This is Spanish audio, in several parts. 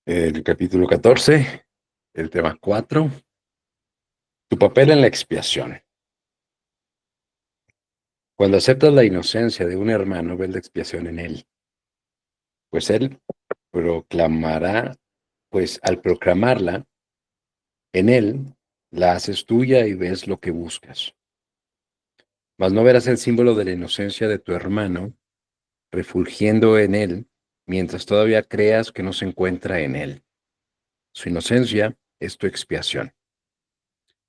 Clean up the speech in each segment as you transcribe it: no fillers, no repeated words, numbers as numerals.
El capítulo 14, el tema 4, tu papel en la expiación. Cuando aceptas la inocencia de un hermano, ves la expiación en él, pues él proclamará, pues al proclamarla en él, la haces tuya y ves lo que buscas. Mas no verás el símbolo de la inocencia de tu hermano refulgiendo en él, mientras todavía creas que no se encuentra en él. Su inocencia es tu expiación.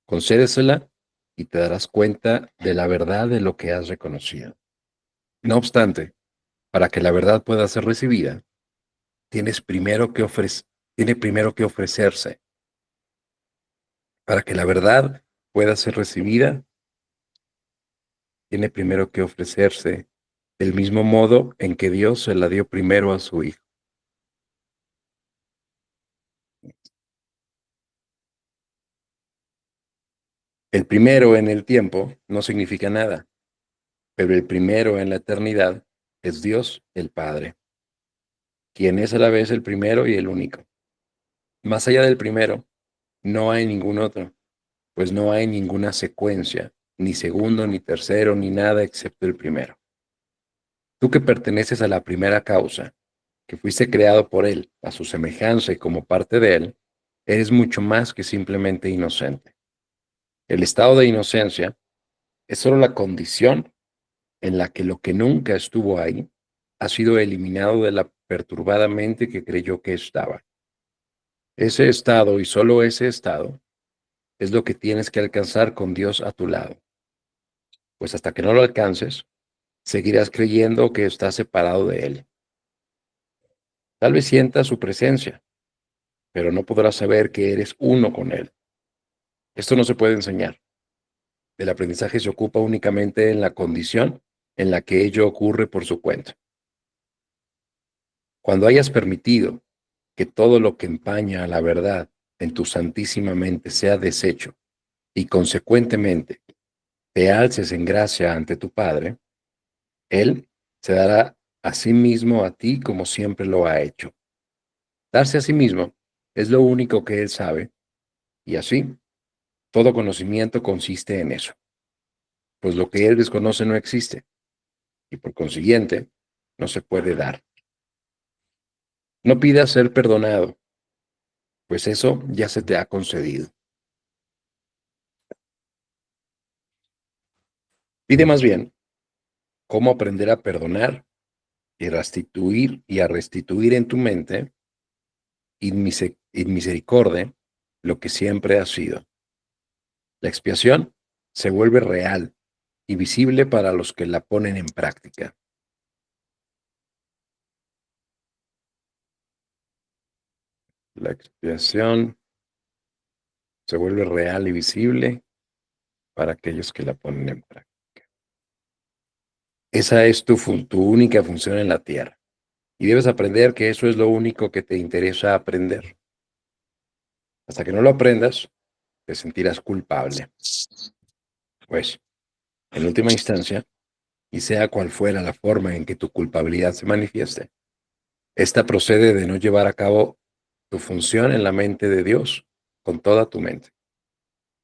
Concédesela y te darás cuenta de la verdad de lo que has reconocido. No obstante, para que la verdad pueda ser recibida, tiene primero que ofrecerse. Para que la verdad pueda ser recibida, tiene primero que ofrecerse del mismo modo en que Dios se la dio primero a su Hijo. El primero en el tiempo no significa nada, pero el primero en la eternidad es Dios el Padre, quien es a la vez el primero y el único. Más allá del primero, no hay ningún otro, pues no hay ninguna secuencia, ni segundo, ni tercero, ni nada excepto el primero. Tú que perteneces a la primera causa, que fuiste creado por Él, a su semejanza y como parte de Él, eres mucho más que simplemente inocente. El estado de inocencia es solo la condición en la que lo que nunca estuvo ahí ha sido eliminado de la perturbada mente que creyó que estaba. Ese estado y solo ese estado es lo que tienes que alcanzar con Dios a tu lado, pues hasta que no lo alcances, seguirás creyendo que estás separado de Él. Tal vez sientas su presencia, pero no podrás saber que eres uno con Él. Esto no se puede enseñar. El aprendizaje se ocupa únicamente en la condición en la que ello ocurre por su cuenta. Cuando hayas permitido que todo lo que empaña a la verdad en tu santísima mente sea deshecho y consecuentemente te alces en gracia ante tu Padre, Él se dará a sí mismo a ti como siempre lo ha hecho. Darse a sí mismo es lo único que Él sabe, y así todo conocimiento consiste en eso, pues lo que Él desconoce no existe, y por consiguiente no se puede dar. No pidas ser perdonado, pues eso ya se te ha concedido. Pide más bien cómo aprender a perdonar y a restituir en tu mente in misericordia lo que siempre ha sido. La expiación se vuelve real y visible para los que la ponen en práctica. La expiación se vuelve real y visible para aquellos que la ponen en práctica. Esa es tu única función en la tierra. Y debes aprender que eso es lo único que te interesa aprender. Hasta que no lo aprendas, te sentirás culpable. Pues, en última instancia, y sea cual fuera la forma en que tu culpabilidad se manifieste, esta procede de no llevar a cabo tu función en la mente de Dios con toda tu mente.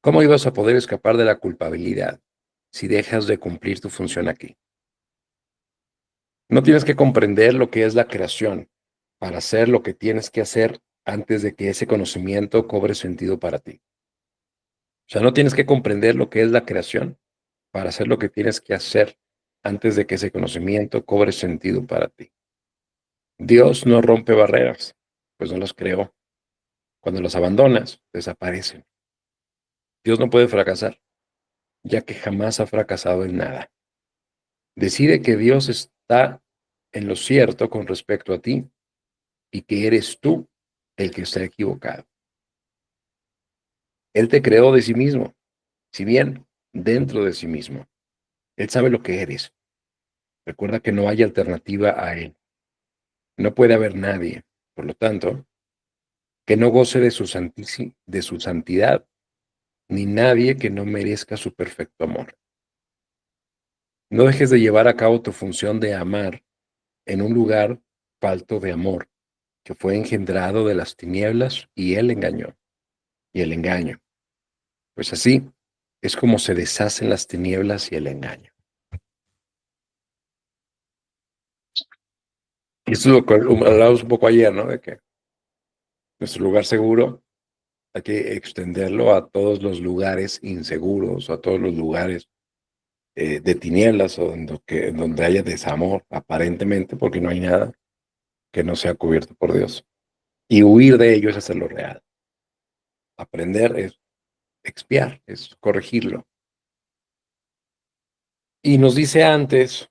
¿Cómo ibas a poder escapar de la culpabilidad si dejas de cumplir tu función aquí? No tienes que comprender lo que es la creación para hacer lo que tienes que hacer antes de que ese conocimiento cobre sentido para ti. O sea, no tienes que comprender lo que es la creación para hacer lo que tienes que hacer antes de que ese conocimiento cobre sentido para ti. Dios no rompe barreras, pues no las creó. Cuando las abandonas, desaparecen. Dios no puede fracasar, ya que jamás ha fracasado en nada. Decide que Dios está en lo cierto con respecto a ti y que eres tú el que está equivocado. Él te creó de sí mismo, si bien dentro de sí mismo. Él sabe lo que eres. Recuerda que no hay alternativa a Él. No puede haber nadie, por lo tanto, que no goce de su santidad, ni nadie que no merezca su perfecto amor. No dejes de llevar a cabo tu función de amar en un lugar falto de amor, que fue engendrado de las tinieblas y él engañó, y el engaño. Pues así es como se deshacen las tinieblas y el engaño. Y esto es lo que hablamos un poco ayer, ¿no? De que nuestro lugar seguro hay que extenderlo a todos los lugares inseguros, a todos los lugares de tinieblas o en donde haya desamor, aparentemente, porque no hay nada que no sea cubierto por Dios. Y huir de ello es hacerlo real. Aprender es expiar, es corregirlo. Y nos dice antes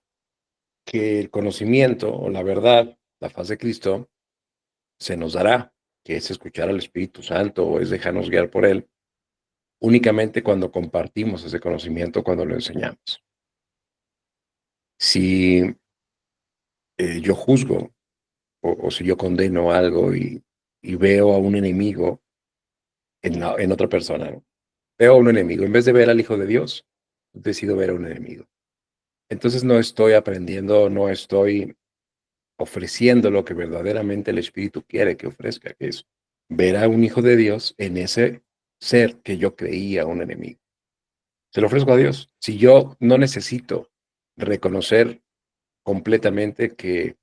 que el conocimiento o la verdad, la faz de Cristo, se nos dará, que es escuchar al Espíritu Santo o es dejarnos guiar por Él, únicamente cuando compartimos ese conocimiento, cuando lo enseñamos. Si yo juzgo o si yo condeno algo y veo a un enemigo en otra persona, ¿no? Veo a un enemigo, en vez de ver al Hijo de Dios, decido ver a un enemigo. Entonces no estoy aprendiendo, no estoy ofreciendo lo que verdaderamente el Espíritu quiere que ofrezca, que es ver a un hijo de Dios en ese ser que yo creía un enemigo. Se lo ofrezco a Dios. Si yo no necesito reconocer completamente que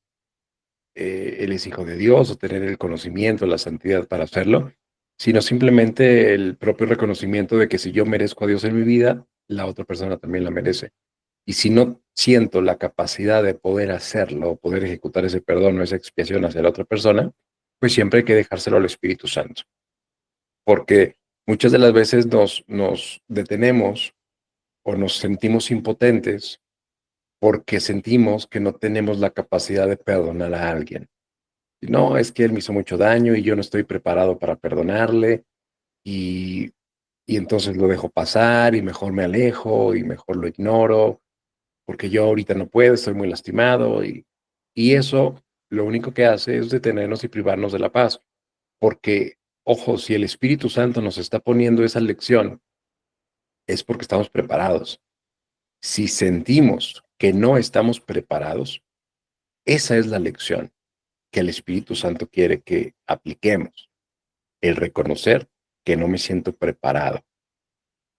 Él es hijo de Dios o tener el conocimiento, la santidad para hacerlo, sino simplemente el propio reconocimiento de que si yo merezco a Dios en mi vida, la otra persona también la merece. Y si no siento la capacidad de poder hacerlo, poder ejecutar ese perdón o esa expiación hacia la otra persona, pues siempre hay que dejárselo al Espíritu Santo. Porque muchas de las veces nos detenemos o nos sentimos impotentes porque sentimos que no tenemos la capacidad de perdonar a alguien. No, es que él me hizo mucho daño y yo no estoy preparado para perdonarle y, y entonces lo dejo pasar y mejor me alejo y mejor lo ignoro porque yo ahorita no puedo, estoy muy lastimado y eso lo único que hace es detenernos y privarnos de la paz, porque, ojo, si el Espíritu Santo nos está poniendo esa lección, es porque estamos preparados. Si sentimos que no estamos preparados, esa es la lección que el Espíritu Santo quiere que apliquemos, el reconocer que no me siento preparado,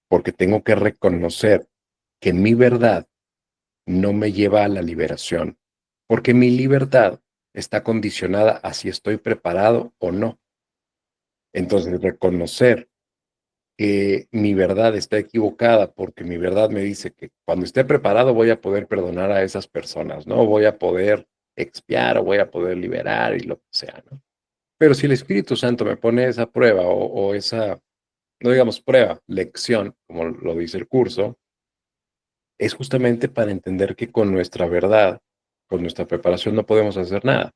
porque tengo que reconocer que mi verdad no me lleva a la liberación, porque mi libertad está condicionada a si estoy preparado o no. Entonces, reconocer que mi verdad está equivocada, porque mi verdad me dice que cuando esté preparado voy a poder perdonar a esas personas, ¿no? Voy a poder expiar o voy a poder liberar y lo que sea, ¿no? Pero si el Espíritu Santo me pone esa prueba o esa, no digamos prueba, lección, como lo dice el curso, es justamente para entender que con nuestra verdad, con nuestra preparación no podemos hacer nada.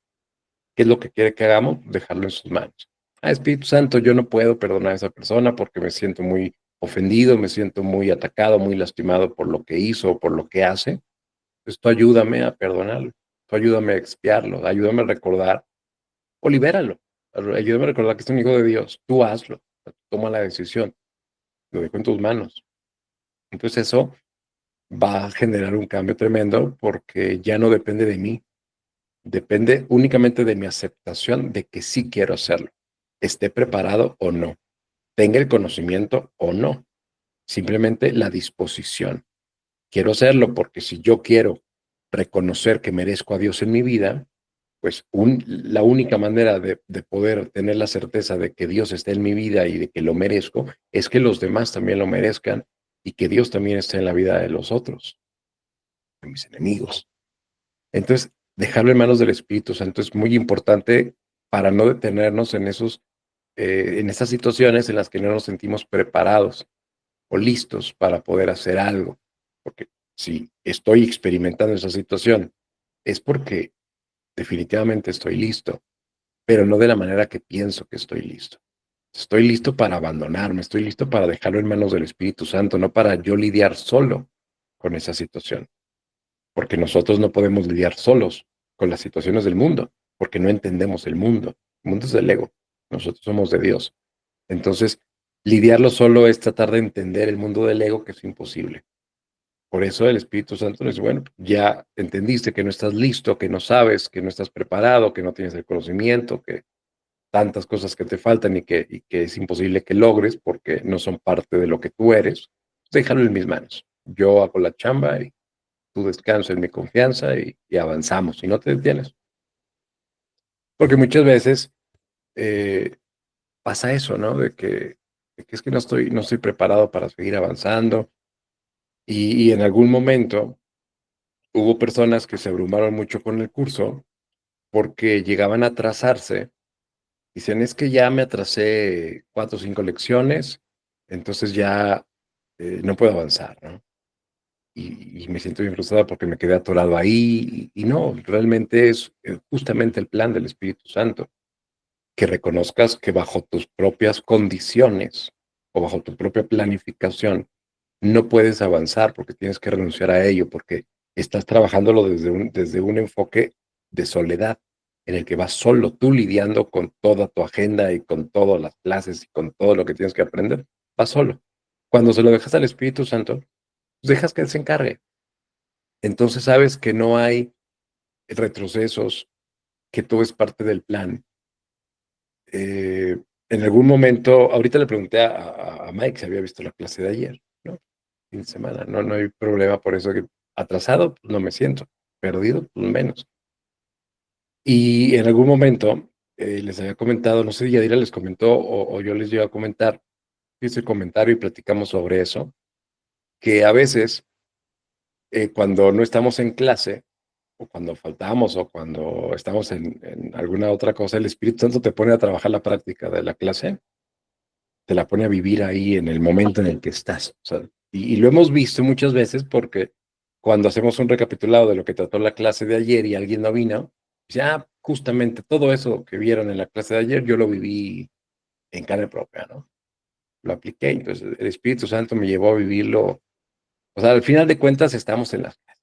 ¿Qué es lo que quiere que hagamos? Dejarlo en sus manos. Espíritu Santo, yo no puedo perdonar a esa persona porque me siento muy ofendido, me siento muy atacado, muy lastimado por lo que hizo o por lo que hace. Pues tú ayúdame a perdonarlo, tú ayúdame a expiarlo, ayúdame a recordar o libéralo. Ayúdame a recordar que es un hijo de Dios. Tú hazlo, toma la decisión, lo dejo en tus manos. Entonces eso va a generar un cambio tremendo porque ya no depende de mí, depende únicamente de mi aceptación de que sí quiero hacerlo, esté preparado o no, tenga el conocimiento o no, simplemente la disposición. Quiero hacerlo porque si yo quiero reconocer que merezco a Dios en mi vida, pues la única manera de poder tener la certeza de que Dios está en mi vida y de que lo merezco es que los demás también lo merezcan y que Dios también esté en la vida de los otros, de mis enemigos. Entonces, dejarlo en manos del Espíritu Santo es muy importante para no detenernos en esas situaciones en las que no nos sentimos preparados o listos para poder hacer algo. Porque si estoy experimentando esa situación, es porque definitivamente estoy listo, pero no de la manera que pienso que estoy listo. Estoy listo para abandonarme, estoy listo para dejarlo en manos del Espíritu Santo, no para yo lidiar solo con esa situación. Porque nosotros no podemos lidiar solos con las situaciones del mundo, porque no entendemos el mundo. El mundo es del ego, nosotros somos de Dios. Entonces, lidiarlo solo es tratar de entender el mundo del ego, que es imposible. Por eso el Espíritu Santo nos dice, bueno, ya entendiste que no estás listo, que no sabes, que no estás preparado, que no tienes el conocimiento, que tantas cosas que te faltan y que es imposible que logres porque no son parte de lo que tú eres, déjalo en mis manos. Yo hago la chamba y tú descansa en mi confianza y avanzamos y no te detienes. Porque muchas veces eh, pasa eso, ¿no? De que es que no estoy preparado para seguir avanzando y en algún momento hubo personas que se abrumaron mucho con el curso porque llegaban a atrasarse. Dicen, es que ya me atrasé 4 o 5 lecciones, entonces ya no puedo avanzar, ¿no? Y me siento bien frustrada porque me quedé atorado ahí y no, realmente es justamente el plan del Espíritu Santo, que reconozcas que bajo tus propias condiciones o bajo tu propia planificación no puedes avanzar porque tienes que renunciar a ello, porque estás trabajándolo desde un enfoque de soledad, en el que vas solo, tú lidiando con toda tu agenda y con todas las clases y con todo lo que tienes que aprender, vas solo. Cuando se lo dejas al Espíritu Santo, pues dejas que Él se encargue. Entonces sabes que no hay retrocesos, que todo es parte del plan. Eh, en algún momento, ahorita le pregunté a Mike si había visto la clase de ayer, ¿no? Fin de semana, no hay problema por eso que atrasado, pues no me siento, perdido, pues menos. Y en algún momento les había comentado, no sé si Yadira les comentó o yo les llego a comentar, hice el comentario y platicamos sobre eso, que a veces cuando no estamos en clase, o cuando faltamos, o cuando estamos en alguna otra cosa, el Espíritu Santo te pone a trabajar la práctica de la clase, te la pone a vivir ahí en el momento en el que estás. O sea, y lo hemos visto muchas veces porque cuando hacemos un recapitulado de lo que trató la clase de ayer y alguien no vino, ya justamente todo eso que vieron en la clase de ayer, yo lo viví en carne propia, ¿no? Lo apliqué, entonces el Espíritu Santo me llevó a vivirlo. O sea, al final de cuentas estamos en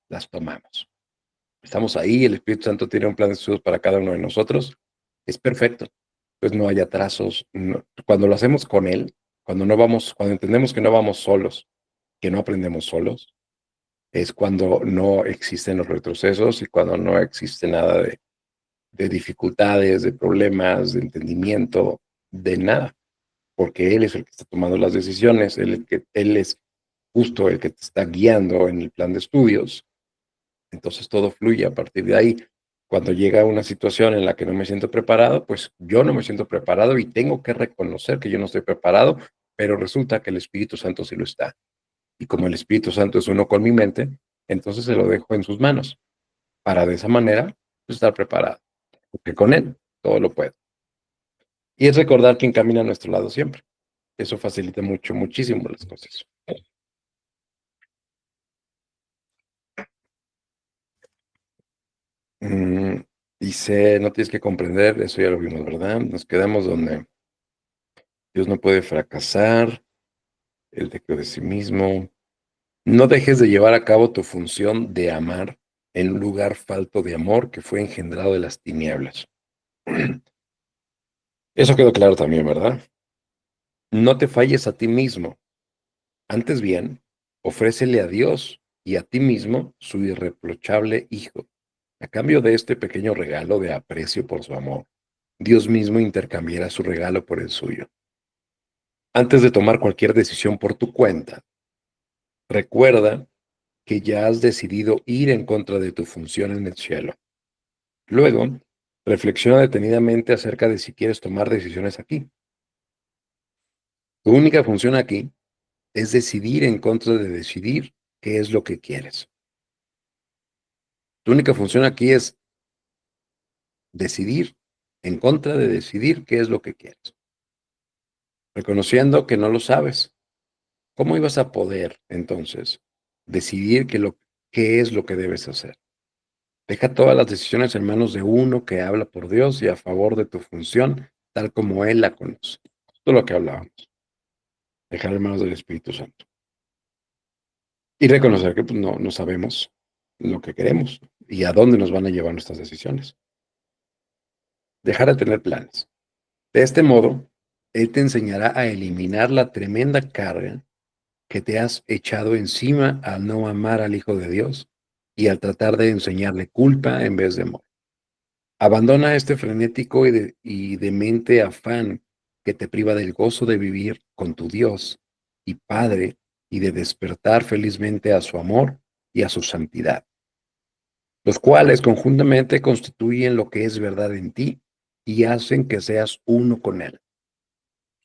las tomamos. Estamos ahí, el Espíritu Santo tiene un plan de estudios para cada uno de nosotros, es perfecto. Pues no hay atrasos. Cuando lo hacemos con Él, cuando entendemos que no vamos solos, que no aprendemos solos, es cuando no existen los retrocesos y cuando no existe nada de dificultades, de problemas, de entendimiento, de nada, porque Él es el que está tomando las decisiones, Él es justo el que te está guiando en el plan de estudios. Entonces todo fluye a partir de ahí. Cuando llega una situación en la que no me siento preparado, pues yo no me siento preparado y tengo que reconocer que yo no estoy preparado, pero resulta que el Espíritu Santo sí lo está. Y como el Espíritu Santo es uno con mi mente, entonces se lo dejo en sus manos para de esa manera pues, estar preparado, porque con Él todo lo puedo. Y es recordar quién camina a nuestro lado siempre. Eso facilita mucho, muchísimo las cosas. Mm, dice, no tienes que comprender, eso ya lo vimos, ¿verdad? Nos quedamos donde Dios no puede fracasar, el decreto de sí mismo. No dejes de llevar a cabo tu función de amar en un lugar falto de amor que fue engendrado de las tinieblas. Eso quedó claro también, ¿verdad? No te falles a ti mismo. Antes bien, ofrécele a Dios y a ti mismo su irreprochable Hijo. A cambio de este pequeño regalo de aprecio por su amor, Dios mismo intercambiará su regalo por el suyo. Antes de tomar cualquier decisión por tu cuenta, recuerda que ya has decidido ir en contra de tu función en el cielo. Luego, reflexiona detenidamente acerca de si quieres tomar decisiones aquí. Tu única función aquí es decidir en contra de decidir qué es lo que quieres. Tu única función aquí es decidir en contra de decidir qué es lo que quieres. Reconociendo que no lo sabes. ¿Cómo ibas a poder, entonces, decidir qué es lo que debes hacer? Deja todas las decisiones en manos de uno que habla por Dios y a favor de tu función, tal como Él la conoce. Esto es lo que hablábamos. Dejar en manos del Espíritu Santo. Y reconocer que pues, no sabemos lo que queremos y a dónde nos van a llevar nuestras decisiones. Dejar de tener planes. De este modo, Él te enseñará a eliminar la tremenda carga que te has echado encima al no amar al Hijo de Dios y al tratar de enseñarle culpa en vez de amor. Abandona este frenético y demente afán que te priva del gozo de vivir con tu Dios y Padre y de despertar felizmente a su amor y a su santidad, los cuales conjuntamente constituyen lo que es verdad en ti y hacen que seas uno con Él.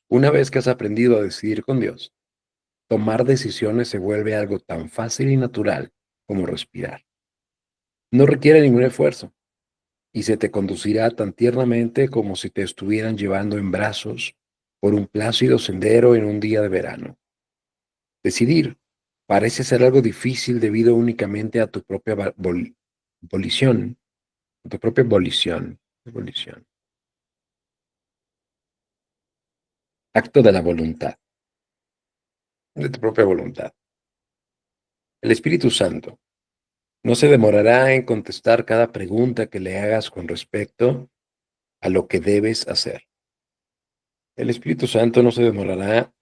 Una vez que has aprendido a decidir con Dios, tomar decisiones se vuelve algo tan fácil y natural como respirar. No requiere ningún esfuerzo y se te conducirá tan tiernamente como si te estuvieran llevando en brazos por un plácido sendero en un día de verano. Decidir parece ser algo difícil debido únicamente a tu propia volición, a tu propia volición, acto de la voluntad, de tu propia voluntad. El Espíritu Santo no se demorará en contestar cada pregunta que le hagas con respecto a lo que debes hacer. El Espíritu Santo no se demorará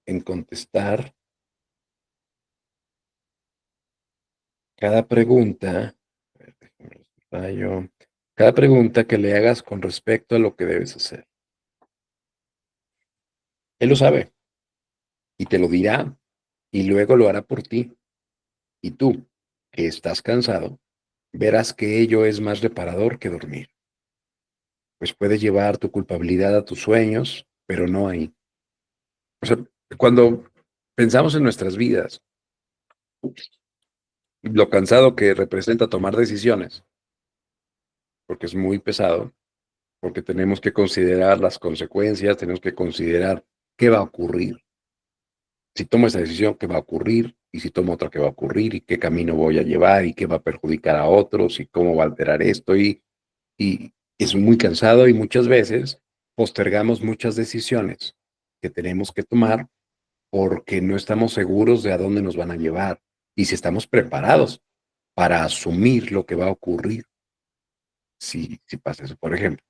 en contestar cada pregunta, a ver, déjame lo subrayo, cada pregunta que le hagas con respecto a lo que debes hacer. Él lo sabe y te lo dirá y luego lo hará por ti. Y tú, que estás cansado, verás que ello es más reparador que dormir, pues puedes llevar tu culpabilidad a tus sueños, pero no ahí. O sea, cuando pensamos en nuestras vidas, lo cansado que representa tomar decisiones, porque es muy pesado, porque tenemos que considerar las consecuencias, tenemos que considerar qué va a ocurrir. Si tomo esa decisión, ¿qué va a ocurrir? Y si tomo otra, ¿qué va a ocurrir? ¿Y qué camino voy a llevar? ¿Y qué va a perjudicar a otros? ¿Y cómo va a alterar esto? Y es muy cansado y muchas veces postergamos muchas decisiones que tenemos que tomar porque no estamos seguros de a dónde nos van a llevar y si estamos preparados para asumir lo que va a ocurrir si pasa eso. Por ejemplo,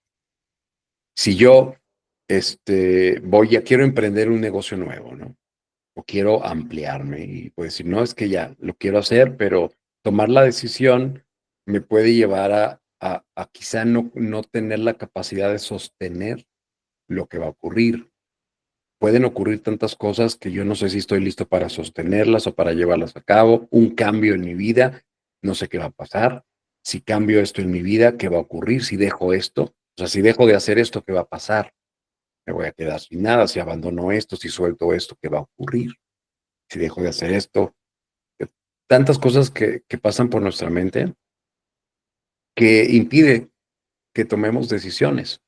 si yo quiero emprender un negocio nuevo, ¿no? O quiero ampliarme y puedo decir, no, es que ya lo quiero hacer, pero tomar la decisión me puede llevar a quizá no tener la capacidad de sostener lo que va a ocurrir. Pueden ocurrir tantas cosas que yo no sé si estoy listo para sostenerlas o para llevarlas a cabo. Un cambio en mi vida, no sé qué va a pasar. Si cambio esto en mi vida, ¿qué va a ocurrir? Si dejo esto, o sea, si dejo de hacer esto, ¿qué va a pasar? Me voy a quedar sin nada. Si abandono esto, si suelto esto, ¿qué va a ocurrir? Si dejo de hacer esto. Tantas cosas que pasan por nuestra mente que impide que tomemos decisiones.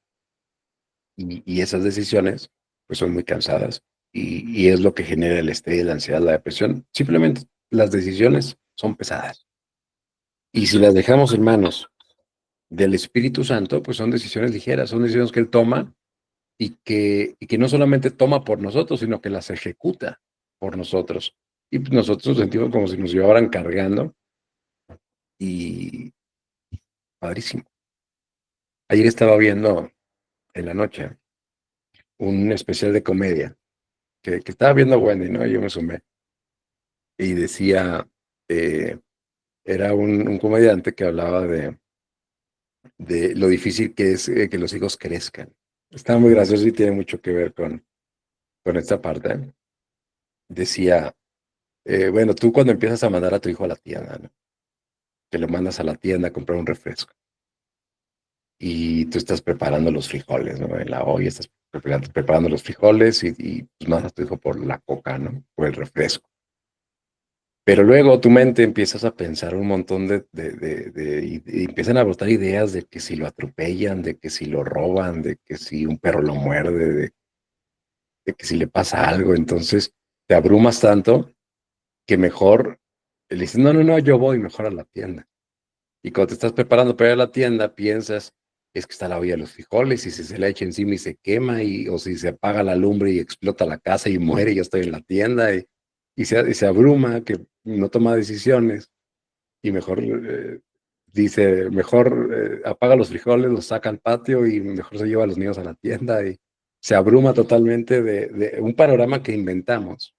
Y esas decisiones pues son muy cansadas y es lo que genera el estrés, la ansiedad, la depresión. Simplemente las decisiones son pesadas. Y si las dejamos en manos del Espíritu Santo, pues son decisiones ligeras, son decisiones que Él toma y que no solamente toma por nosotros, sino que las ejecuta por nosotros. Y pues, nosotros nos sentimos como si nos llevaran cargando y padrísimo. Ayer estaba viendo en la noche un especial de comedia que estaba viendo Wendy, ¿no? Yo me sumé y decía, eh, era un comediante que hablaba de lo difícil que es que los hijos crezcan. Estaba muy gracioso y tiene mucho que ver con esta parte. Decía, bueno, tú cuando empiezas a mandar a tu hijo a la tienda, ¿no? Que lo mandas a la tienda a comprar un refresco y tú estás preparando los frijoles, ¿no? En la olla estás preparando los frijoles y pues mandas a tu hijo por la coca, ¿no? Por el refresco. Pero luego tu mente empiezas a pensar un montón y empiezan a brotar ideas de que si lo atropellan, de que si lo roban, de que si un perro lo muerde, de que si le pasa algo. Entonces te abrumas tanto que mejor le dices, no, no, no, yo voy mejor a la tienda. Y cuando te estás preparando para ir a la tienda, piensas, es que está la olla de los frijoles y si se le echa encima y se quema, o si se apaga la lumbre y explota la casa y muere, y yo estoy en la tienda y se abruma, que no toma decisiones y mejor dice, mejor apaga los frijoles, los saca al patio y mejor se lleva a los niños a la tienda y se abruma totalmente de un panorama que inventamos,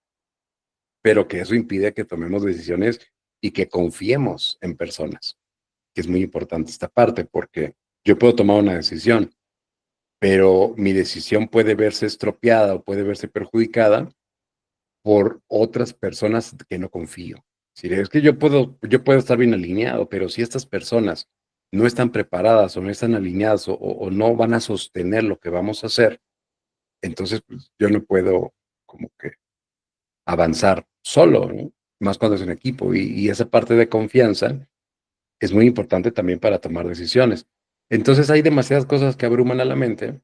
pero que eso impide que tomemos decisiones y que confiemos en personas, que es muy importante esta parte, porque Yo puedo tomar una decisión, pero mi decisión puede verse estropeada o puede verse perjudicada por otras personas que no confío. Si es que yo puedo estar bien alineado, pero si estas personas no están preparadas o no están alineadas o no van a sostener lo que vamos a hacer, entonces pues, yo no puedo como que avanzar solo, ¿no? Más cuando es en equipo. Y esa parte de confianza es muy importante también para tomar decisiones. Entonces hay demasiadas cosas que abruman a la mente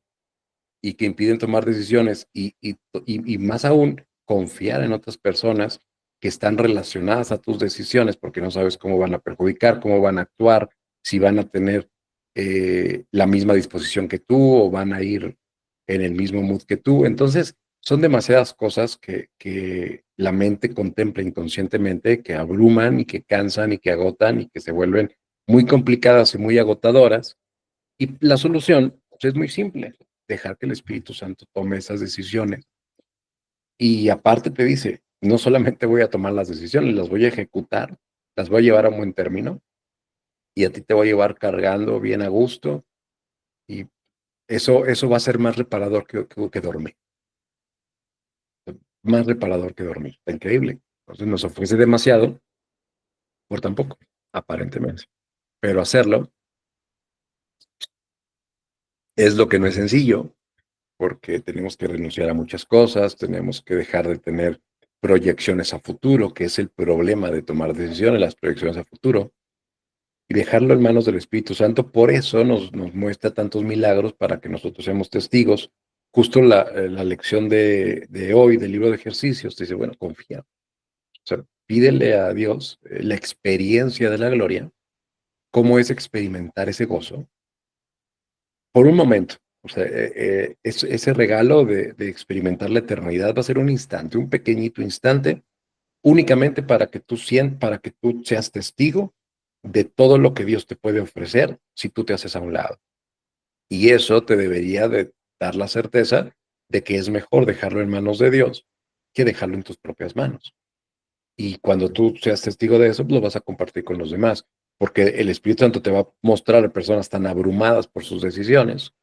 y que impiden tomar decisiones y más aún confiar en otras personas que están relacionadas a tus decisiones porque no sabes cómo van a perjudicar, cómo van a actuar, si van a tener la misma disposición que tú o van a ir en el mismo mood que tú. Entonces, son demasiadas cosas que la mente contempla inconscientemente, que abruman y que cansan y que agotan y que se vuelven muy complicadas y muy agotadoras. Y la solución pues, es muy simple, dejar que el Espíritu Santo tome esas decisiones. Y aparte te dice, no solamente voy a tomar las decisiones, las voy a ejecutar, las voy a llevar a un buen término y a ti te voy a llevar cargando bien a gusto y eso va a ser más reparador que dormir, más reparador que dormir. Está increíble. Entonces nos ofrece demasiado por tan poco, aparentemente. Pero hacerlo es lo que no es sencillo, porque tenemos que renunciar a muchas cosas, tenemos que dejar de tener proyecciones a futuro, que es el problema de tomar decisiones, las proyecciones a futuro, y dejarlo en manos del Espíritu Santo. Por eso nos muestra tantos milagros para que nosotros seamos testigos. Justo la lección de hoy del libro de ejercicios te dice, bueno, confía. O sea, pídele a Dios la experiencia de la gloria, cómo es experimentar ese gozo por un momento. O sea, ese regalo de experimentar la eternidad va a ser un instante, un pequeñito instante, únicamente para que tú seas testigo de todo lo que Dios te puede ofrecer si tú te haces a un lado. Y eso te debería de dar la certeza de que es mejor dejarlo en manos de Dios que dejarlo en tus propias manos. Y cuando tú seas testigo de eso, pues lo vas a compartir con los demás, porque el Espíritu Santo te va a mostrar a personas tan abrumadas por sus decisiones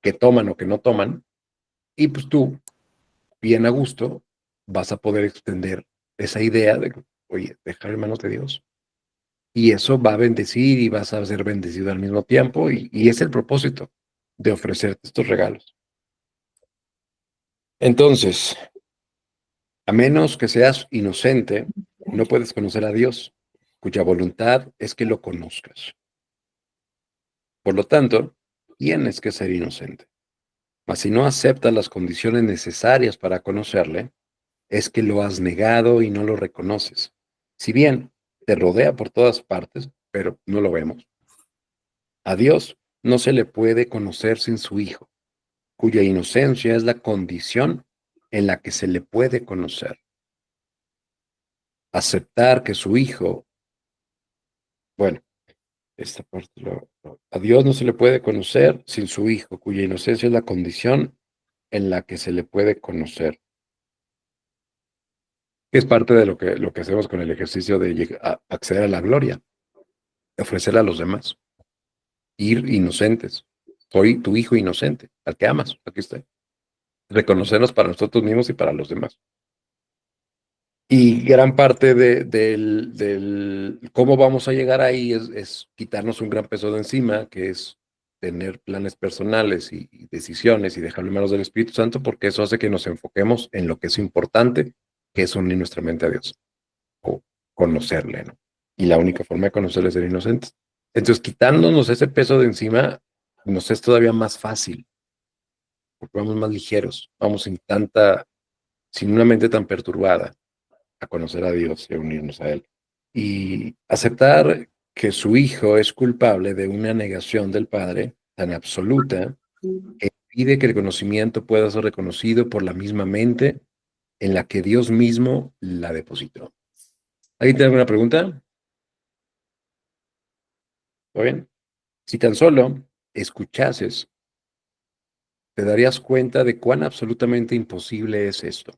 que toman o que no toman, y pues tú, bien a gusto, vas a poder extender esa idea de, oye, dejar en manos de Dios. Y eso va a bendecir y vas a ser bendecido al mismo tiempo, y es el propósito de ofrecerte estos regalos. Entonces, a menos que seas inocente, no puedes conocer a Dios, cuya voluntad es que lo conozcas. Por lo tanto, tienes que ser inocente. Mas si no aceptas las condiciones necesarias para conocerle, es que lo has negado y no lo reconoces. Si bien te rodea por todas partes, pero no lo vemos. A Dios no se le puede conocer sin su Hijo, cuya inocencia es la condición en la que se le puede conocer. Aceptar que su Hijo, bueno, esta parte, a Dios no se le puede conocer sin su Hijo, cuya inocencia es la condición en la que se le puede conocer. Es parte de lo que hacemos con el ejercicio de acceder a la gloria, ofrecerla a los demás. Ir inocentes. Soy tu hijo inocente, al que amas. Aquí está. Reconocernos para nosotros mismos y para los demás. Y gran parte del cómo vamos a llegar ahí es quitarnos un gran peso de encima, que es tener planes personales y decisiones y dejarlo en manos del Espíritu Santo, porque eso hace que nos enfoquemos en lo que es importante, que es unir nuestra mente a Dios o conocerle, ¿no? Y la única forma de conocerle es ser inocentes. Entonces, quitándonos ese peso de encima, nos es todavía más fácil, porque vamos más ligeros, vamos sin una mente tan perturbada a conocer a Dios y a unirnos a Él. Y aceptar que su hijo es culpable de una negación del Padre tan absoluta que impide que el conocimiento pueda ser reconocido por la misma mente en la que Dios mismo la depositó. ¿Alguien tiene alguna pregunta? ¿Todo bien? Si tan solo escuchases, te darías cuenta de cuán absolutamente imposible es esto.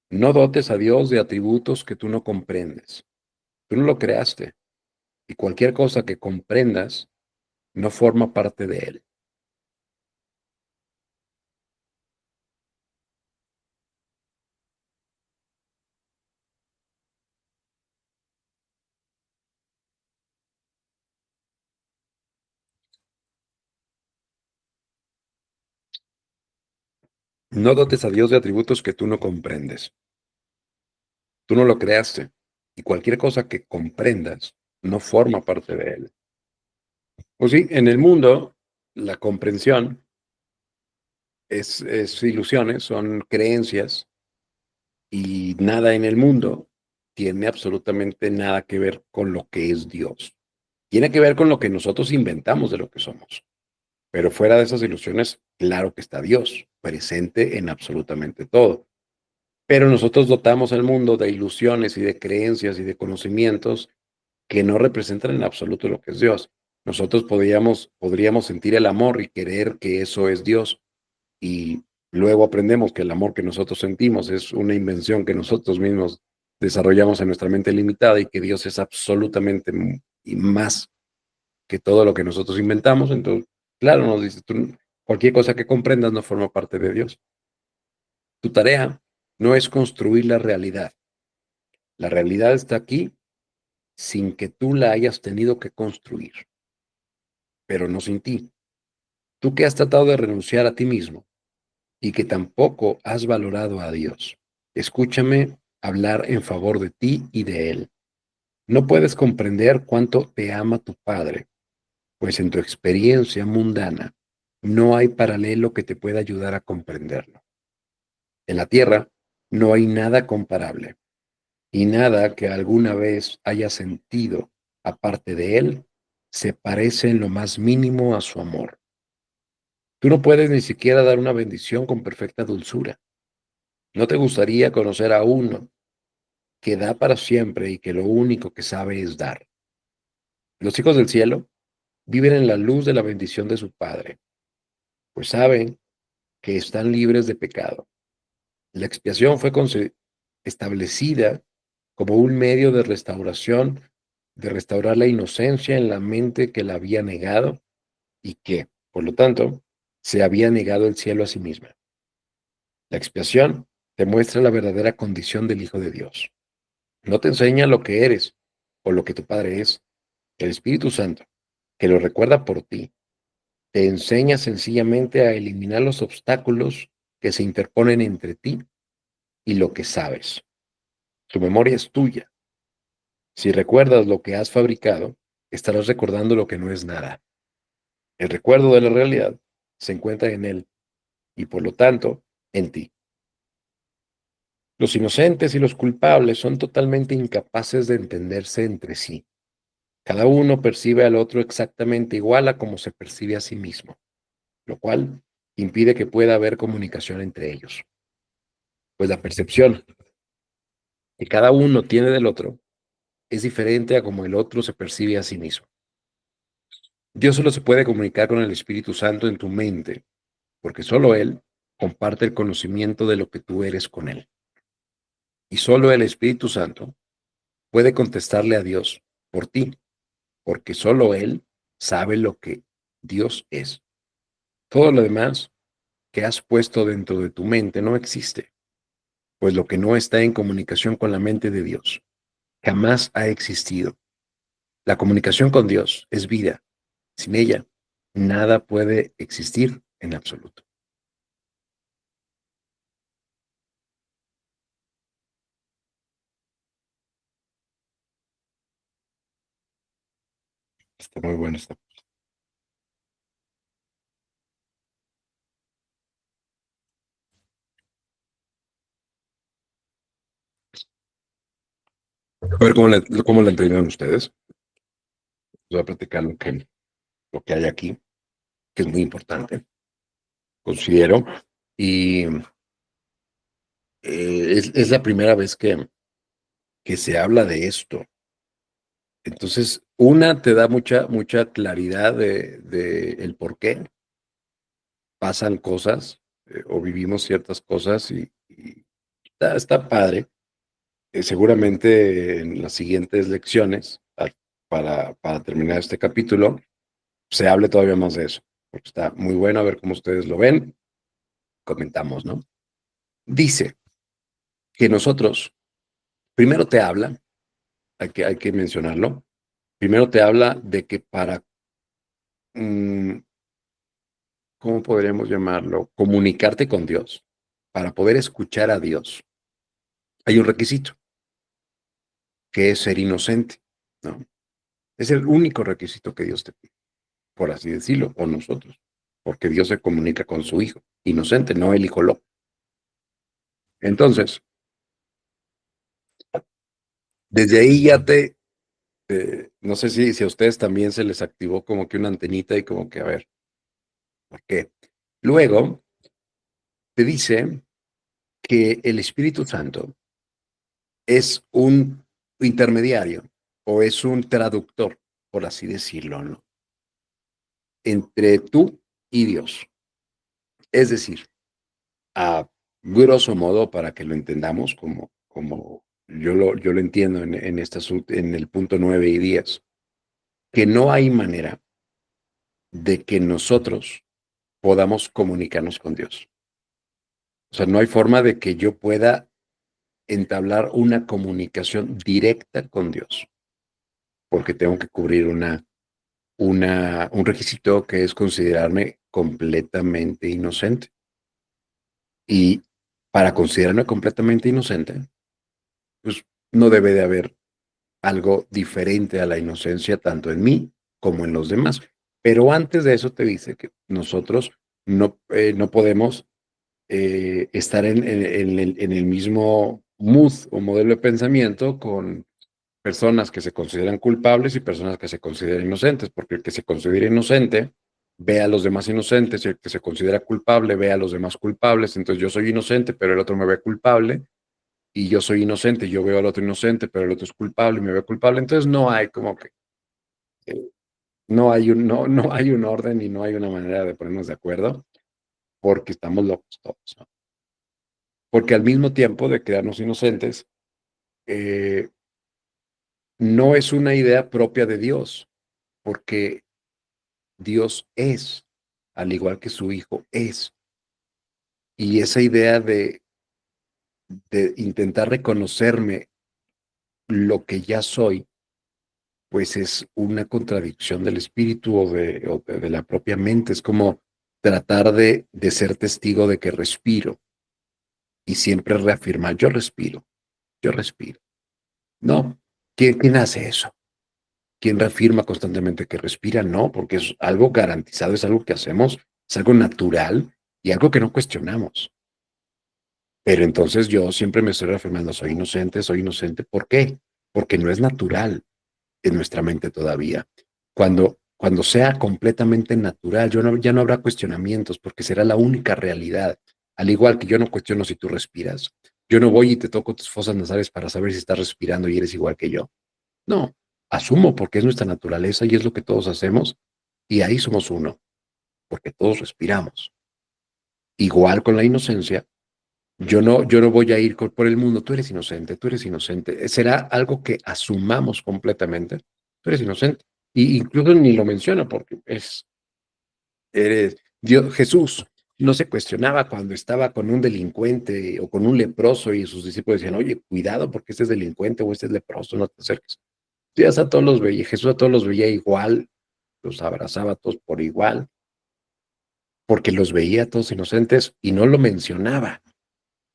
No dotes a Dios de atributos que tú no comprendes. Tú no lo creaste. Y cualquier cosa que comprendas no forma parte de él. No dotes a Dios de atributos que tú no comprendes. Tú no lo creaste. Y cualquier cosa que comprendas no forma parte de él. O sí, en el mundo, la comprensión es ilusiones, son creencias, y nada en el mundo tiene absolutamente nada que ver con lo que es Dios. Tiene que ver con lo que nosotros inventamos de lo que somos. Pero fuera de esas ilusiones, claro que está Dios, presente en absolutamente todo. Pero nosotros dotamos al mundo de ilusiones y de creencias y de conocimientos que no representan en absoluto lo que es Dios. Nosotros podríamos sentir el amor y querer que eso es Dios, y luego aprendemos que el amor que nosotros sentimos es una invención que nosotros mismos desarrollamos en nuestra mente limitada, y que Dios es absolutamente y más que todo lo que nosotros inventamos. Entonces, claro, nos dice, tú, cualquier cosa que comprendas no forma parte de Dios. Tu tarea no es construir la realidad. La realidad está aquí sin que tú la hayas tenido que construir, pero no sin ti. Tú que has tratado de renunciar a ti mismo y que tampoco has valorado a Dios. Escúchame hablar en favor de ti y de Él. No puedes comprender cuánto te ama tu Padre, pues en tu experiencia mundana no hay paralelo que te pueda ayudar a comprenderlo. En la tierra no hay nada comparable, y nada que alguna vez hayas sentido aparte de Él se parece en lo más mínimo a su amor. Tú no puedes ni siquiera dar una bendición con perfecta dulzura. ¿No te gustaría conocer a uno que da para siempre y que lo único que sabe es dar? Los hijos del cielo viven en la luz de la bendición de su Padre, pues saben que están libres de pecado. La expiación fue establecida como un medio de restauración, de restaurar la inocencia en la mente que la había negado y que, por lo tanto, se había negado el cielo a sí misma. La expiación te muestra la verdadera condición del Hijo de Dios. No te enseña lo que eres o lo que tu Padre es. El Espíritu Santo, que lo recuerda por ti, te enseña sencillamente a eliminar los obstáculos que se interponen entre ti y lo que sabes. Su memoria es tuya. Si recuerdas lo que has fabricado, estarás recordando lo que no es nada. El recuerdo de la realidad se encuentra en él y, por lo tanto, en ti. Los inocentes y los culpables son totalmente incapaces de entenderse entre sí. Cada uno percibe al otro exactamente igual a como se percibe a sí mismo, lo cual impide que pueda haber comunicación entre ellos. Pues la percepción que cada uno tiene del otro es diferente a como el otro se percibe a sí mismo. Dios solo se puede comunicar con el Espíritu Santo en tu mente, porque solo Él comparte el conocimiento de lo que tú eres con Él. Y solo el Espíritu Santo puede contestarle a Dios por ti, porque solo Él sabe lo que Dios es. Todo lo demás que has puesto dentro de tu mente no existe, pues lo que no está en comunicación con la mente de Dios jamás ha existido. La comunicación con Dios es vida. Sin ella, nada puede existir en absoluto. Está muy bueno esta. A ver cómo la entendieron ustedes. Voy a platicar lo que hay aquí, que es muy importante, considero. Y es la primera vez que se habla de esto. Entonces, una te da mucha claridad de el por qué pasan cosas, o vivimos ciertas cosas, y está padre. Seguramente en las siguientes lecciones, para terminar este capítulo, se hable todavía más de eso, porque está muy bueno, a ver cómo ustedes lo ven, comentamos, ¿no? Dice que nosotros, primero te habla, hay que mencionarlo, primero te habla de que para, mm, ¿cómo podríamos llamarlo? Comunicarte con Dios, para poder escuchar a Dios, hay un requisito, que es ser inocente, ¿no? Es el único requisito que Dios te pide, por así decirlo, o nosotros, porque Dios se comunica con su Hijo, inocente, no el Hijo loco. Entonces, desde ahí ya no sé si a ustedes también se les activó como que una antenita y como que, a ver, ¿por qué? Luego, te dice que el Espíritu Santo es un intermediario o es un traductor, por así decirlo, ¿no? Entre tú y Dios. Es decir, a grosso modo, para que lo entendamos como yo lo entiendo en el punto 9 y 10, que no hay manera de que nosotros podamos comunicarnos con Dios. O sea, no hay forma de que yo pueda entablar una comunicación directa con Dios, porque tengo que cubrir un requisito que es considerarme completamente inocente. Y para considerarme completamente inocente, pues no debe de haber algo diferente a la inocencia tanto en mí como en los demás. Pero antes de eso te dice que nosotros no podemos estar en el mismo mood o modelo de pensamiento con personas que se consideran culpables y personas que se consideran inocentes, porque el que se considera inocente ve a los demás inocentes y el que se considera culpable ve a los demás culpables. Entonces yo soy inocente, pero el otro me ve culpable y yo soy inocente, yo veo al otro inocente, pero el otro es culpable y me ve culpable. Entonces no hay como que, eh, no hay un orden y no hay una manera de ponernos de acuerdo porque estamos locos todos, ¿no? Porque al mismo tiempo de quedarnos inocentes, eh, no es una idea propia de Dios, porque Dios es, al igual que su Hijo es. Y esa idea de intentar reconocerme lo que ya soy, pues es una contradicción del espíritu o de la propia mente. Es como tratar de ser testigo de que respiro y siempre reafirmar, yo respiro, yo respiro. No, ¿quién hace eso? ¿Quién reafirma constantemente que respira? No, porque es algo garantizado, es algo que hacemos, es algo natural y algo que no cuestionamos. Pero entonces yo siempre me estoy reafirmando, soy inocente, soy inocente. ¿Por qué? Porque no es natural en nuestra mente todavía. Cuando sea completamente natural, ya no habrá cuestionamientos porque será la única realidad. Al igual que yo no cuestiono si tú respiras. Yo no voy y te toco tus fosas nasales para saber si estás respirando y eres igual que yo. No, asumo porque es nuestra naturaleza y es lo que todos hacemos y ahí somos uno, porque todos respiramos. Igual con la inocencia, yo no voy a ir por el mundo, tú eres inocente, tú eres inocente. Será algo que asumamos completamente, tú eres inocente. Y incluso ni lo menciona porque eres Dios. Jesús no se cuestionaba cuando estaba con un delincuente o con un leproso y sus discípulos decían, oye, cuidado porque este es delincuente o este es leproso, no te acerques. Dios a todos los veía, Jesús a todos los veía igual, los abrazaba a todos por igual, porque los veía a todos inocentes y no lo mencionaba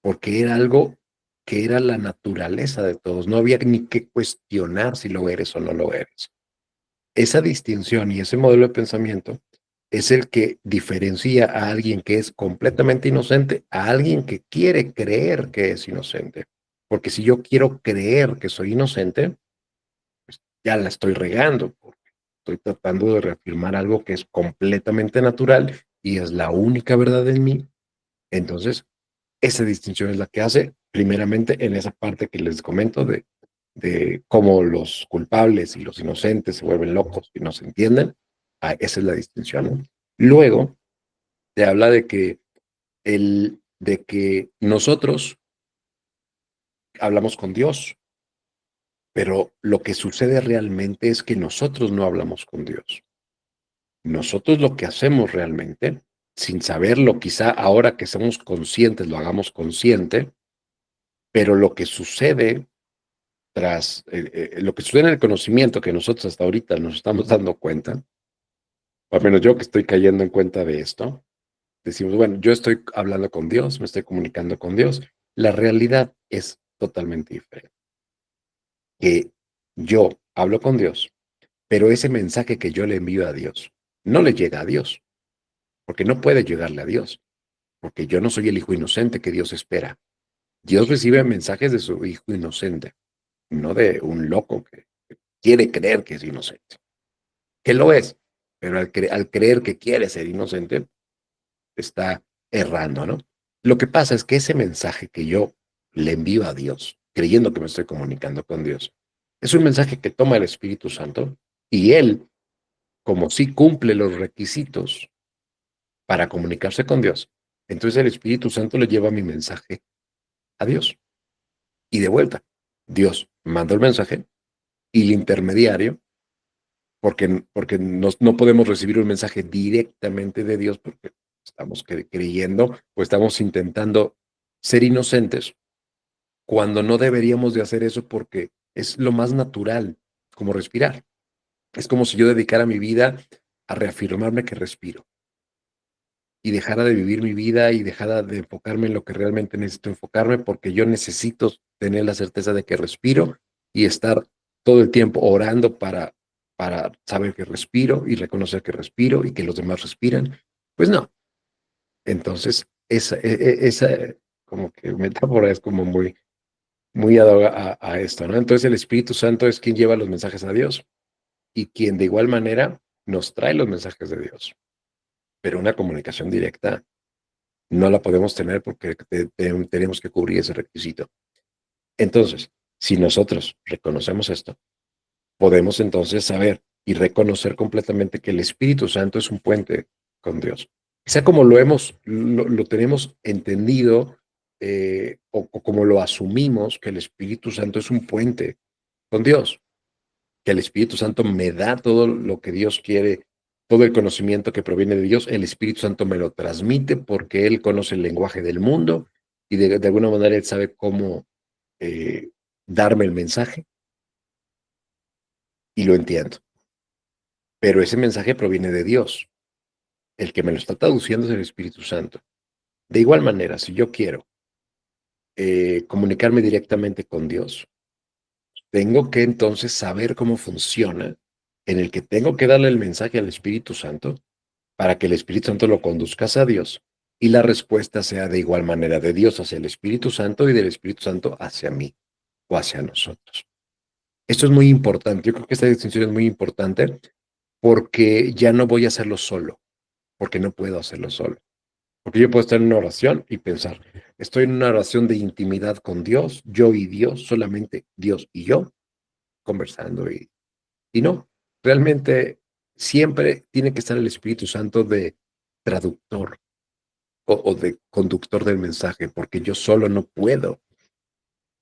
porque era algo que era la naturaleza de todos, no había ni que cuestionar si lo eres o no lo eres. Esa distinción y ese modelo de pensamiento es el que diferencia a alguien que es completamente inocente a alguien que quiere creer que es inocente. Porque si yo quiero creer que soy inocente, ya la estoy regando, porque estoy tratando de reafirmar algo que es completamente natural y es la única verdad en mí. Entonces, esa distinción es la que hace, primeramente, en esa parte que les comento de cómo los culpables y los inocentes se vuelven locos y no se entienden. Esa es la distinción, ¿no? Luego, te habla de que nosotros hablamos con Dios, pero lo que sucede realmente es que nosotros no hablamos con Dios. Nosotros lo que hacemos realmente, sin saberlo, quizá ahora que somos conscientes, lo hagamos consciente, pero lo que sucede lo que sucede en el conocimiento que nosotros hasta ahorita nos estamos dando cuenta, o al menos yo que estoy cayendo en cuenta de esto, decimos, bueno, yo estoy hablando con Dios, me estoy comunicando con Dios. La realidad es totalmente diferente. Que yo hablo con Dios, pero ese mensaje que yo le envío a Dios no le llega a Dios, porque no puede llegarle a Dios, porque yo no soy el hijo inocente que Dios espera. Dios recibe mensajes de su hijo inocente, no de un loco que quiere creer que es inocente, que lo es, pero al creer que quiere ser inocente, está errando, ¿no? Lo que pasa es que ese mensaje que yo le envío a Dios, creyendo que me estoy comunicando con Dios, es un mensaje que toma el Espíritu Santo y Él, como sí cumple los requisitos para comunicarse con Dios, entonces el Espíritu Santo le lleva mi mensaje a Dios. Y de vuelta, Dios manda el mensaje y el intermediario, porque no podemos recibir un mensaje directamente de Dios porque estamos creyendo o estamos intentando ser inocentes cuando no deberíamos de hacer eso porque es lo más natural, como respirar. Es como si yo dedicara mi vida a reafirmarme que respiro y dejara de vivir mi vida y dejara de enfocarme en lo que realmente necesito enfocarme porque yo necesito tener la certeza de que respiro y estar todo el tiempo orando para saber que respiro y reconocer que respiro y que los demás respiran. Pues no. Entonces, esa como que metáfora es como muy ad hoc a esto, ¿no? Entonces el Espíritu Santo es quien lleva los mensajes a Dios y quien de igual manera nos trae los mensajes de Dios. Pero una comunicación directa no la podemos tener porque tenemos que cubrir ese requisito. Entonces, si nosotros reconocemos esto, podemos entonces saber y reconocer completamente que el Espíritu Santo es un puente con Dios. Sea como lo tenemos entendido o como lo asumimos, que el Espíritu Santo es un puente con Dios, que el Espíritu Santo me da todo lo que Dios quiere, todo el conocimiento que proviene de Dios, el Espíritu Santo me lo transmite porque Él conoce el lenguaje del mundo y de alguna manera Él sabe cómo eh, darme el mensaje y lo entiendo. Pero ese mensaje proviene de Dios. El que me lo está traduciendo es el Espíritu Santo. De igual manera, si yo quiero comunicarme directamente con Dios, tengo que entonces saber cómo funciona, en el que tengo que darle el mensaje al Espíritu Santo para que el Espíritu Santo lo conduzca hacia Dios y la respuesta sea de igual manera de Dios hacia el Espíritu Santo y del Espíritu Santo hacia mí o hacia nosotros. Esto es muy importante. Yo creo que esta distinción es muy importante porque ya no voy a hacerlo solo, porque no puedo hacerlo solo. Porque yo puedo estar en una oración y pensar, estoy en una oración de intimidad con Dios, yo y Dios, solamente Dios y yo, conversando y no, realmente siempre tiene que estar el Espíritu Santo de traductor o de conductor del mensaje, porque yo solo no puedo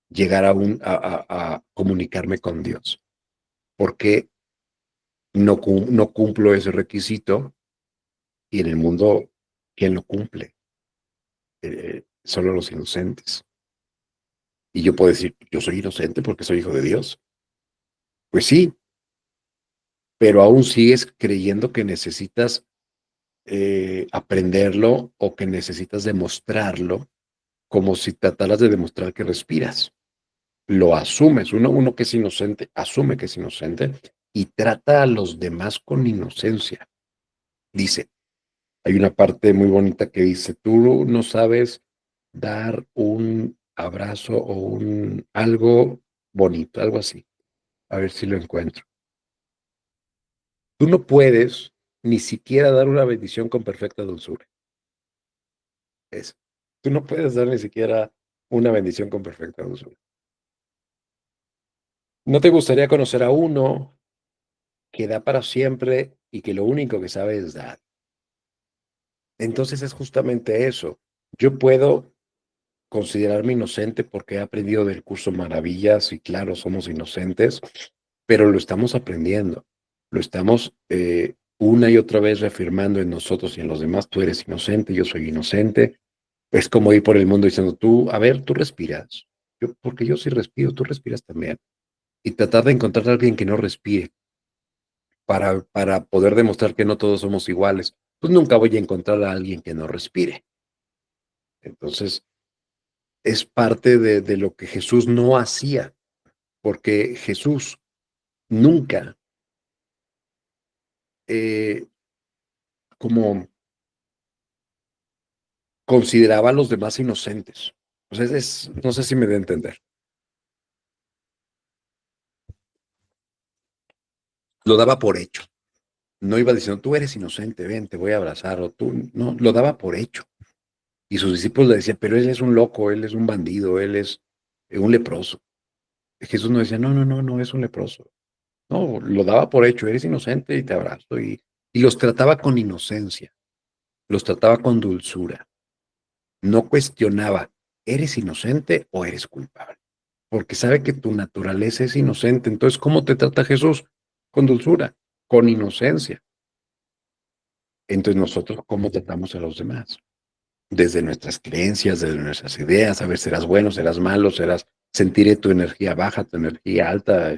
llegar a comunicarme con Dios, porque no cumplo ese requisito y en el mundo, ¿quién lo cumple? Solo los inocentes. Y yo puedo decir, yo soy inocente porque soy hijo de Dios. Pues sí, pero aún sigues creyendo que necesitas aprenderlo o que necesitas demostrarlo como si trataras de demostrar que respiras. Lo asumes, uno que es inocente, asume que es inocente y trata a los demás con inocencia. Dice, hay una parte muy bonita que dice, tú no sabes dar un abrazo o un algo bonito, algo así. A ver si lo encuentro. Tú no puedes ni siquiera dar una bendición con perfecta dulzura. Eso. Tú no puedes dar ni siquiera una bendición con perfecta dulzura. ¿No te gustaría conocer a uno que da para siempre y que lo único que sabe es dar? Entonces es justamente eso. Yo puedo considerarme inocente porque he aprendido del curso Maravillas y claro, somos inocentes, pero lo estamos aprendiendo. Lo estamos una y otra vez reafirmando en nosotros y en los demás, tú eres inocente, yo soy inocente. Es como ir por el mundo diciendo, tú, a ver, tú respiras. Porque yo sí respiro, tú respiras también. Y tratar de encontrar a alguien que no respire para poder demostrar que no todos somos iguales. Pues nunca voy a encontrar a alguien que no respire. Entonces, es parte de lo que Jesús no hacía, porque Jesús nunca eh, como consideraba a los demás inocentes. O sea, no sé si me da a entender. Lo daba por hecho. No iba diciendo, tú eres inocente, ven, te voy a abrazar, o tú, no, lo daba por hecho. Y sus discípulos le decían, pero él es un loco, él es un bandido, él es un leproso. Jesús no decía, no, no, no, no es un leproso. No, lo daba por hecho, eres inocente y te abrazo. Y los trataba con inocencia, los trataba con dulzura. No cuestionaba, ¿eres inocente o eres culpable? Porque sabe que tu naturaleza es inocente. Entonces, ¿cómo te trata Jesús? Con dulzura, con inocencia. Entonces, nosotros, ¿cómo tratamos a los demás? Desde nuestras creencias, desde nuestras ideas, a ver, serás bueno, serás malo, sentiré tu energía baja, tu energía alta,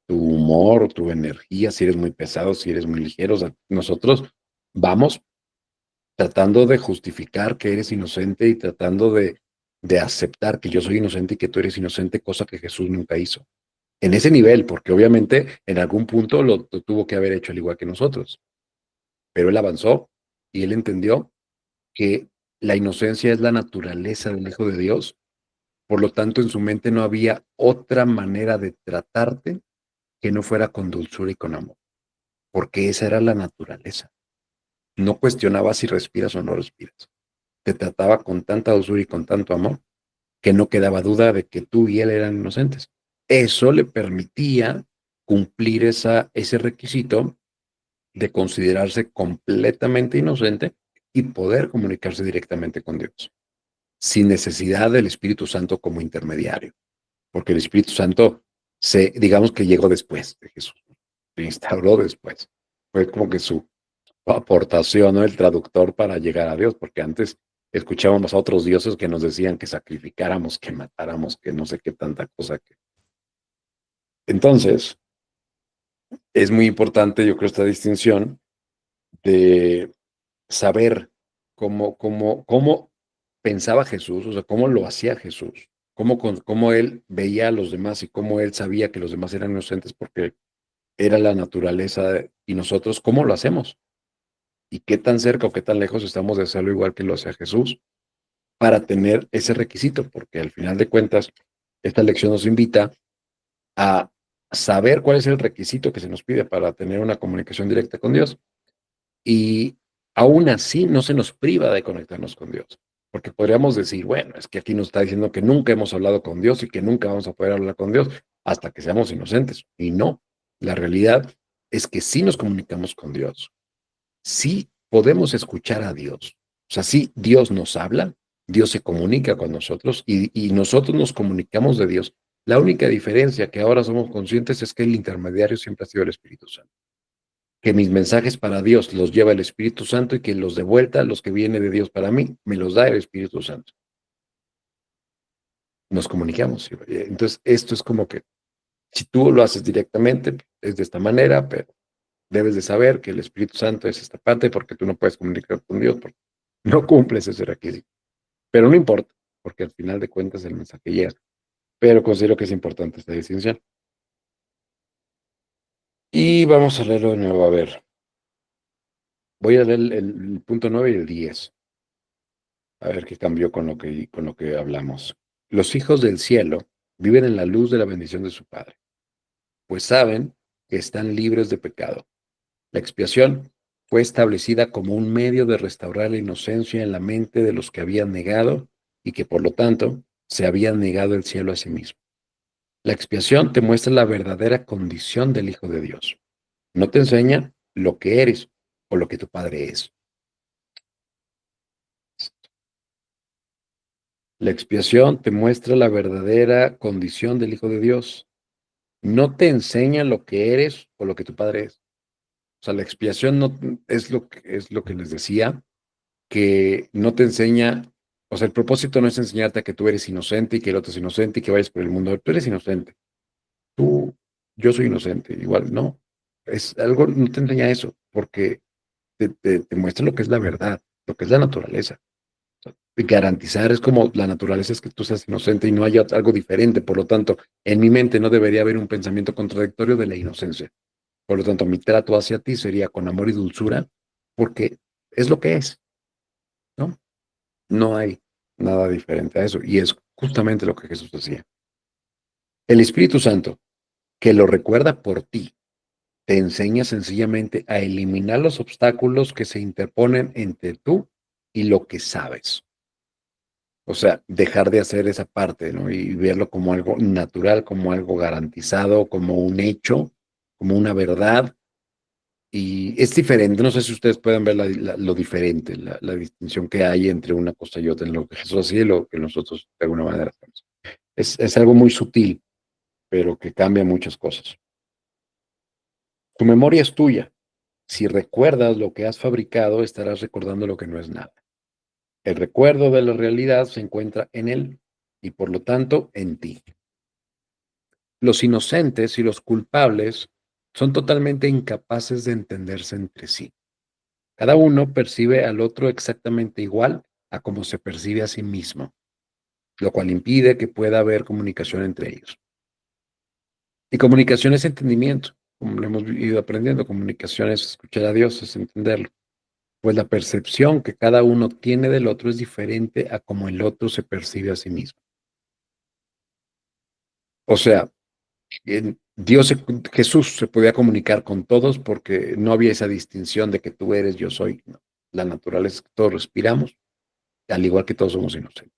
tu humor, tu energía, si eres muy pesado, si eres muy ligero. O sea, nosotros vamos tratando de justificar que eres inocente y tratando de aceptar que yo soy inocente y que tú eres inocente, cosa que Jesús nunca hizo. En ese nivel, porque obviamente en algún punto lo tuvo que haber hecho al igual que nosotros, pero él avanzó y él entendió que la inocencia es la naturaleza del Hijo de Dios, por lo tanto en su mente no había otra manera de tratarte que no fuera con dulzura y con amor, porque esa era la naturaleza. No cuestionaba si respiras o no respiras. Te trataba con tanta dulzura y con tanto amor que no quedaba duda de que tú y él eran inocentes. Eso le permitía cumplir ese requisito de considerarse completamente inocente y poder comunicarse directamente con Dios, sin necesidad del Espíritu Santo como intermediario, porque el Espíritu Santo digamos que llegó después de Jesús, se instauró después. Fue como que su aportación, ¿no? El traductor para llegar a Dios, porque antes escuchábamos a otros dioses que nos decían que sacrificáramos, que matáramos, que no sé qué tanta cosa. Entonces, es muy importante, yo creo, esta distinción de saber cómo pensaba Jesús, o sea, cómo lo hacía Jesús, cómo él veía a los demás y cómo él sabía que los demás eran inocentes porque era la naturaleza y nosotros, ¿cómo lo hacemos? Y qué tan cerca o qué tan lejos estamos de hacerlo igual que lo hacía Jesús para tener ese requisito, porque al final de cuentas, esta lección nos invita a saber cuál es el requisito que se nos pide para tener una comunicación directa con Dios. Y aún así no se nos priva de conectarnos con Dios, porque podríamos decir, bueno, es que aquí nos está diciendo que nunca hemos hablado con Dios y que nunca vamos a poder hablar con Dios hasta que seamos inocentes. Y no, la realidad es que sí nos comunicamos con Dios, sí podemos escuchar a Dios. O sea, sí, Dios nos habla, Dios se comunica con nosotros y nosotros nos comunicamos de Dios. La única diferencia que ahora somos conscientes es que el intermediario siempre ha sido el Espíritu Santo, que mis mensajes para Dios los lleva el Espíritu Santo y que los de vuelta, los que vienen de Dios para mí, me los da el Espíritu Santo. Nos comunicamos. Entonces, esto es como que si tú lo haces directamente, es de esta manera, pero debes de saber que el Espíritu Santo es esta parte porque tú no puedes comunicar con Dios porque no cumples ese requisito. Pero no importa, porque al final de cuentas el mensaje llega. Pero considero que es importante esta distinción. Y vamos a leerlo de nuevo. A ver, voy a leer el punto 9 y el 10. A ver qué cambió con lo que hablamos. Los hijos del cielo viven en la luz de la bendición de su Padre, pues saben que están libres de pecado. La expiación fue establecida como un medio de restaurar la inocencia en la mente de los que habían negado y que por lo tanto se habían negado el cielo a sí mismo. La expiación te muestra la verdadera condición del Hijo de Dios. No te enseña lo que eres o lo que tu Padre es. La expiación te muestra la verdadera condición del Hijo de Dios. No te enseña lo que eres o lo que tu Padre es. O sea, la expiación no es lo que les decía, que no te enseña, o sea, el propósito no es enseñarte a que tú eres inocente y que el otro es inocente y que vayas por el mundo. Tú eres inocente. Tú, yo soy inocente. Igual, no. Es algo, no te enseña eso, porque te muestra lo que es la verdad, lo que es la naturaleza. O sea, garantizar es como la naturaleza es que tú seas inocente y no haya algo diferente. Por lo tanto, en mi mente no debería haber un pensamiento contradictorio de la inocencia. Por lo tanto, mi trato hacia ti sería con amor y dulzura, porque es lo que es, ¿no? No hay nada diferente a eso. Y es justamente lo que Jesús decía. El Espíritu Santo, que lo recuerda por ti, te enseña sencillamente a eliminar los obstáculos que se interponen entre tú y lo que sabes. O sea, dejar de hacer esa parte, ¿no? Y verlo como algo natural, como algo garantizado, como un hecho, como una verdad. Y es diferente, no sé si ustedes pueden ver lo diferente, la distinción que hay entre una cosa y otra, en lo que Jesús hacía y lo que nosotros de alguna manera hacemos. Es algo muy sutil, pero que cambia muchas cosas. Tu memoria es tuya. Si recuerdas lo que has fabricado, estarás recordando lo que no es nada. El recuerdo de la realidad se encuentra en él y por lo tanto en ti. Los inocentes y los culpables son totalmente incapaces de entenderse entre sí. Cada uno percibe al otro exactamente igual a como se percibe a sí mismo, lo cual impide que pueda haber comunicación entre ellos. Y comunicación es entendimiento, como lo hemos ido aprendiendo. Comunicación es escuchar a Dios, es entenderlo. Pues la percepción que cada uno tiene del otro es diferente a como el otro se percibe a sí mismo. O sea, Dios, Jesús se podía comunicar con todos porque no había esa distinción de que tú eres, yo soy. No. La naturaleza es que todos respiramos, al igual que todos somos inocentes.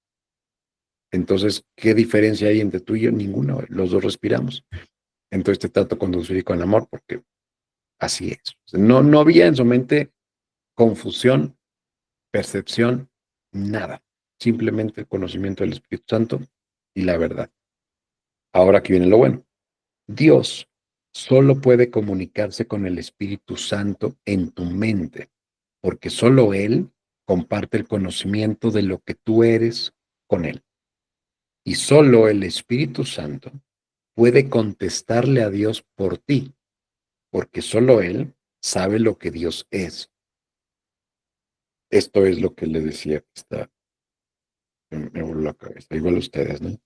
Entonces, ¿qué diferencia hay entre tú y yo? Ninguna. Los dos respiramos. Entonces te trato con dulzura y con amor porque así es. O sea, no había en su mente confusión, percepción, nada. Simplemente el conocimiento del Espíritu Santo y la verdad. Ahora aquí viene lo bueno. Dios solo puede comunicarse con el Espíritu Santo en tu mente, porque solo Él comparte el conocimiento de lo que tú eres con Él. Y solo el Espíritu Santo puede contestarle a Dios por ti, porque solo Él sabe lo que Dios es. Esto es lo que le decía que está, me voló la cabeza, igual ustedes, ¿no?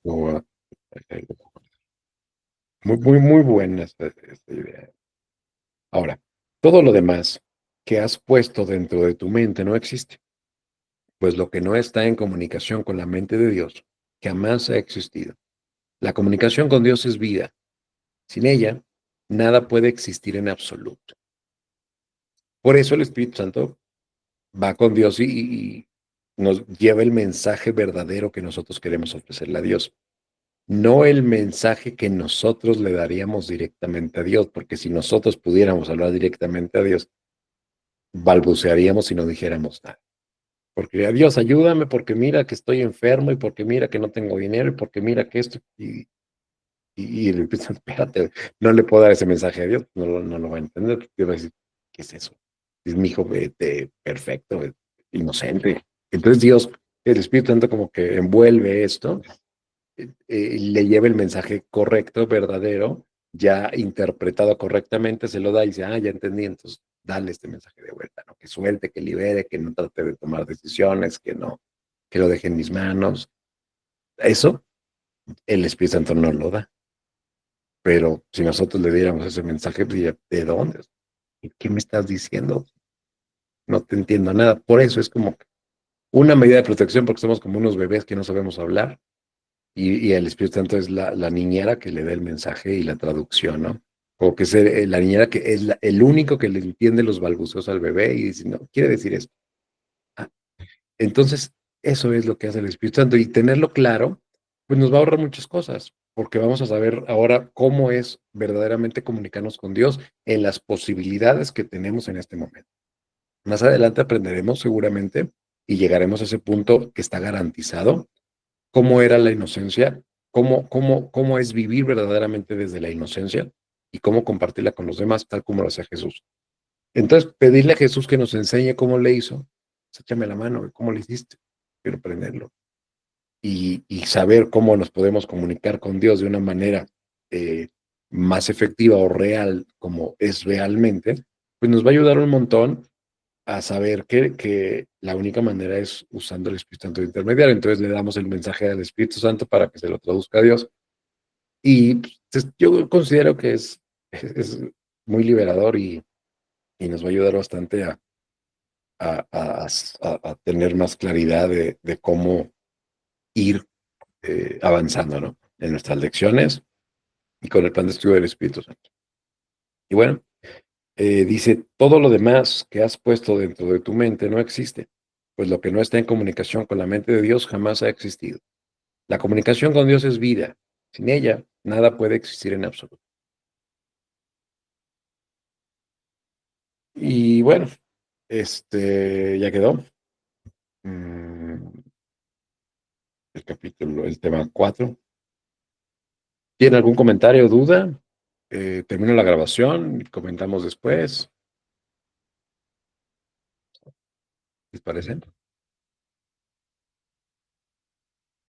O, muy buena esta idea. Ahora, todo lo demás que has puesto dentro de tu mente no existe, pues lo que no está en comunicación con la mente de Dios jamás ha existido. La comunicación con Dios es vida. Sin ella, nada puede existir en absoluto. Por eso el Espíritu Santo va con Dios y nos lleva el mensaje verdadero que nosotros queremos ofrecerle a Dios. No el mensaje que nosotros le daríamos directamente a Dios, porque si nosotros pudiéramos hablar directamente a Dios, balbucearíamos y no dijéramos nada. Porque a Dios ayúdame, porque mira que estoy enfermo y porque mira que no tengo dinero y porque mira que esto y le empiezan, espérate, no le puedo dar ese mensaje a Dios, no lo va a entender, porque va a decir, ¿qué es eso? Es mi hijo perfecto, inocente. Entonces Dios, el Espíritu Santo como que envuelve esto, le lleva el mensaje correcto, verdadero, ya interpretado correctamente, se lo da y dice, ya entendí, entonces dale este mensaje de vuelta, ¿no? Que suelte, que libere, que no trate de tomar decisiones, que no, que lo deje en mis manos. Eso el Espíritu Santo no lo da. Pero si nosotros le diéramos ese mensaje, pues diría, ¿de dónde? ¿Qué me estás diciendo? No te entiendo nada. Por eso es como una medida de protección, porque somos como unos bebés que no sabemos hablar, y el Espíritu Santo es la niñera que le da el mensaje y la traducción, ¿no? O que es la niñera que es el único que le entiende los balbuceos al bebé y dice, no, quiere decir esto. Ah, entonces, eso es lo que hace el Espíritu Santo. Y tenerlo claro, pues nos va a ahorrar muchas cosas, porque vamos a saber ahora cómo es verdaderamente comunicarnos con Dios en las posibilidades que tenemos en este momento. Más adelante aprenderemos seguramente y llegaremos a ese punto que está garantizado, cómo era la inocencia cómo es vivir verdaderamente desde la inocencia y cómo compartirla con los demás, tal como lo hacía Jesús. Entonces, pedirle a Jesús que nos enseñe cómo le hizo, pues, échame la mano, ¿cómo le hiciste? Quiero aprenderlo. Y saber cómo nos podemos comunicar con Dios de una manera más efectiva o real, como es realmente, pues nos va a ayudar un montón a saber que la única manera es usando el Espíritu Santo de intermediario. Entonces le damos el mensaje al Espíritu Santo para que se lo traduzca a Dios. Y pues, yo considero que es muy liberador y nos va a ayudar bastante a tener más claridad de cómo ir avanzando, ¿no? En nuestras lecciones y con el plan de estudio del Espíritu Santo. Y bueno, dice, todo lo demás que has puesto dentro de tu mente no existe, pues lo que no está en comunicación con la mente de Dios jamás ha existido. La comunicación con Dios es vida. Sin ella, nada puede existir en absoluto. Y bueno, ya quedó. Mm, el capítulo, el tema 4. ¿Tiene algún comentario o duda? Termino la grabación y comentamos después. ¿Les parece?